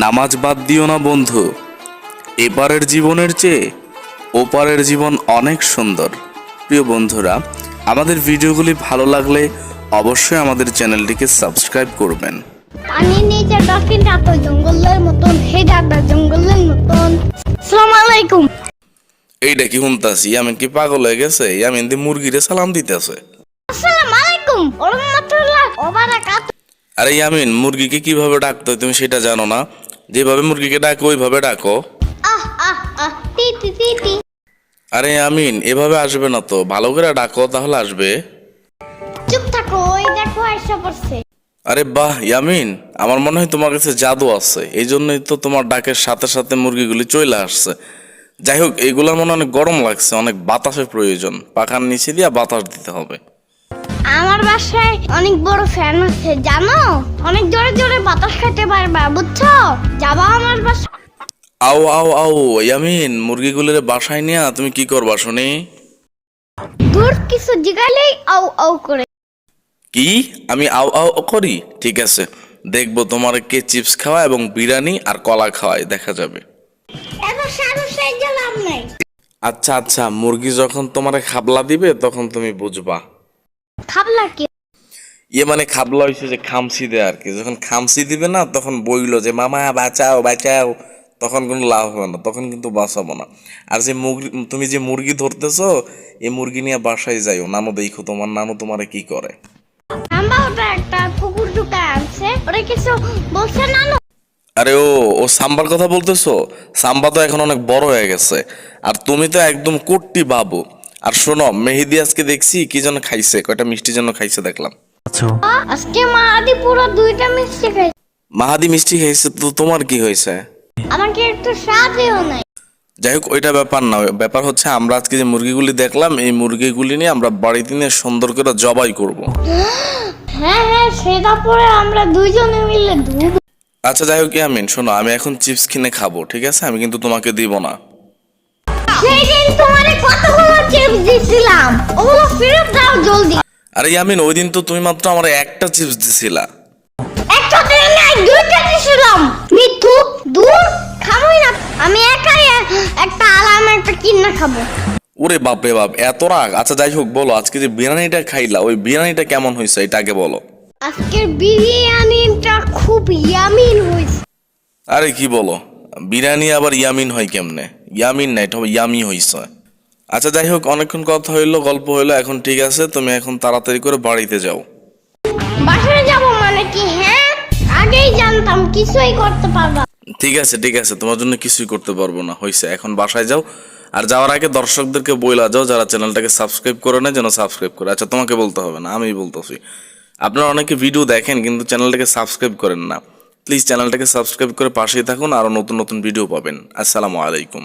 নামাজ বাদ দিও না বন্ধু, এপারের জীবনের চেয়ে ওপারের জীবন অনেক সুন্দর। প্রিয় বন্ধুরা, আমাদের ভিডিওগুলি ভালো লাগলে অবশ্যই আমাদের চ্যানেলটিকে সাবস্ক্রাইব করবেন। পানির নিচে ডলফিনটা তো জঙ্গলের মতন, হেডাটা জঙ্গলের মতন। আসসালামু আলাইকুম। এইটা কি শুনতাছি? ইয়ামিন কি পাগল হয়ে গেছে? ইয়ামিন দি মুরগিরে সালাম দিতেছে। আসসালামু আলাইকুম ওয়া রাহমাতুল্লাহ ওয়া বারাকাতুহু। আরে ইয়ামিন, মুরগিকে কিভাবে ডাকতে হয় তুমি সেটা জানো না? যেভাবে মুরগিকে ডাকো ওইভাবে ডাকো। আহ আহ আহ টি টি টি টি। আরে ইয়ামিন, এভাবে আসবে না তো, ভালো করে ডাকো তাহলে আসবে। চুপ থাকো, ওই দেখো এসে পড়ছে। আরে বাহ ইয়ামিন, আমার মনে হয় তোমার কাছে জাদু আছে, এই জন্যই তো তোমার ডাকের সাথে সাথে মুরগিগুলি চলে আসছে। যাই হোক, এইগুলোর মনে অনেক গরম লাগছে, অনেক বাতাসের প্রয়োজন, পাখার নিচে দিয়ে বাতাস দিতে হবে। আমার বাসায় অনেক বড় ফ্যান আছে জানো, অনেক জোরে জোরে বাতাস খেতে পারবা, বুঝছো? যাবা আমার বাসায়? আও আও আও ইয়ামিন, মুরগিগুলোর বাসায় নিয়ে তুমি কি করবা শুনি? দূর কিছু জিগাইলেই আউ আউ করে। কি আমি আও আও করি? ঠিক আছে, দেখবো তোমার কে চিপস খাওয়া এবং বিরিয়ানি আর কলা খাওয়ায়, দেখা যাবে। এত সাহসের জলাম নাই। আচ্ছা আচ্ছা, মুরগি যখন তোমার খাবলা দিবে তখন তুমি বুঝবা। খাবলা কি? ইয়ে মানে খাবলা হয়েছে যে খামসি দেয় আর কি, যখন খামসি দিবে না তখন বইলো যে মামা বাঁচাও বাঁচাও, তখন কোনো লাভ হবে না, তখন কিন্তু বাঁচাবো না। আর যে মুরগি, তুমি যে মুরগি ধরতেছো, এই মুরগি নিয়ে বাসায় যাইও, নানু দেখো তোমার নানু তোমারে কি করে। আমরা ওটা একটা কুকুর ঢুকায় আনছে, ওরা কিছু বলছে না। আরে ও ও সাম্বার কথা বলতেছো? সাম্বা তো এখন অনেক বড় হয়ে গেছে, আর তুমি তো একদম কুট্টি বাবু। আর শোনো, মেহেদি আজকে দেখছি কি যেন খাইছে, কয়টা মিষ্টি যেন খাইছে দেখলাম। আজকে মাদি পুরো 2টা মিষ্টি খাইছে। মাহাদি মিষ্টি খাইছে তো তোমার কি হয়েছে? আমাকে একটু স্বাদও নাই। যাই হোক, ওইটা ব্যাপার না, ব্যাপার হচ্ছে আমরা আজকে যে মুরগিগুলি দেখলাম, এই মুরগিগুলি নিয়ে আমরা বাড়িতে নিয়ে সুন্দর করে জবাই করব। হ্যাঁ হ্যাঁ, সেটা পরে আমরা দুইজনে মিলে দুধ। আচ্ছা যাই হোক ইয়ামিন, শোনো, আমি এখন চিপস কিনে খাবো, ঠিক আছে? আমি কিন্তু তোমাকে দিব না। সেই দিন তোমারে কতগুলো চিপস দিছিলাম, ওগুলো ফেরত দাও জলদি। আরে ইয়ামিন, ওই দিন তো তুমি মাত্র আমার একটা চিপস দিছিলা। একটা দিন নাই, 2টা দিছিলাম। মিথ্যু, দূর খাবোই না আমি, একাই একটা আলাম একটা কিনা খাবো। ওরে বাপ রে বাপ, এত রাগ! আচ্ছা যাই হোক, বলো আজকে যে বিরিয়ানিটা খাইলা, ওই বিরিয়ানিটা কেমন হয়েছে এটা আগে বলো। আজকের বিরিয়ানিটা খুব ইয়ামিন হয়েছে। আরে কি বলো, বিরিয়ানি আবার ইয়ামিন হয় কেমনে? ইয়ামিন না, এটা ইয়ামি হইছে। আচ্ছা যাই হোক, অনেকক্ষণ কথা হইলো, গল্প হইলো, এখন ঠিক আছে, তুমি এখন তাড়াতাড়ি করে বাড়িতে যাও। বাসায় যাব মানে কি? হ্যাঁ, আগেই জানতাম কিছুই করতে পারবা। ঠিক আছে ঠিক আছে, তোমার জন্য কিছুই করতে পারবো না, হইছে, এখন বাসায় যাও। আর যাওয়ার আগে দর্শকদেরকে বইলা যাও, যারা চ্যানেলটাকে সাবস্ক্রাইব করে না যেন সাবস্ক্রাইব করে। আচ্ছা তোমাকে বলতে হবে না, আমিই বলতেছি। আপনারা অনেকে ভিডিও দেখেন কিন্তু চ্যানেলটাকে সাবস্ক্রাইব করেন না, প্লিজ চ্যানেলটাকে সাবস্ক্রাইব করে পাশেই থাকুন, আরও নতুন নতুন ভিডিও পাবেন। আসসালামু আলাইকুম।